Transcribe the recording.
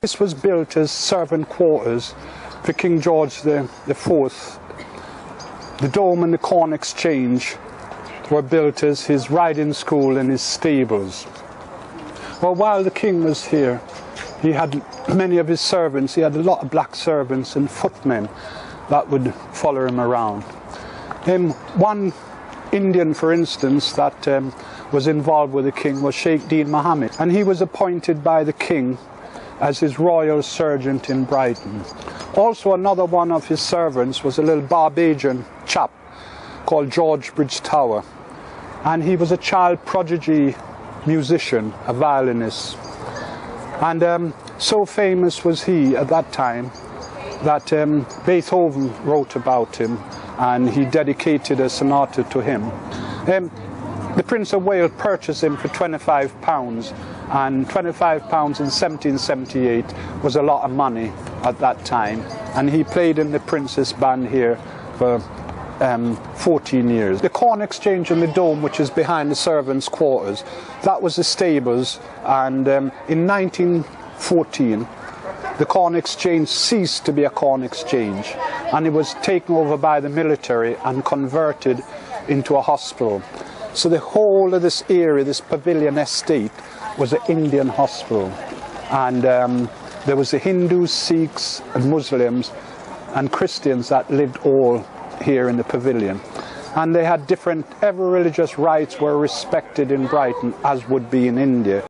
This was built as servant quarters for King George the IV. The Dome and the Corn Exchange were built as his riding school and his stables. Well, while the king was here, he had many of his servants. He had a lot of black servants and footmen that would follow him around. One Indian, for instance, that was involved with the king was Sheikh Deen Mohammed, and he was appointed by the king as his royal sergeant in Brighton. Also, another one of his servants was a little Barbadian chap called George Bridgetower, and he was a child prodigy musician, a violinist. And so famous was he at that time that Beethoven wrote about him, and he dedicated a sonata to him. The Prince of Wales purchased him for £25, and £25 in 1778 was a lot of money at that time, and he played in the Prince's band here for 14 years. The Corn Exchange and the Dome, which is behind the servants' quarters, that was the stables, and in 1914 the Corn Exchange ceased to be a Corn Exchange, and it was taken over by the military and converted into a hospital. So the whole of this area, this pavilion estate, was an Indian hospital, and there was the Hindus, Sikhs and Muslims and Christians that lived all here in the pavilion, and they had different, every religious rights were respected in Brighton as would be in India.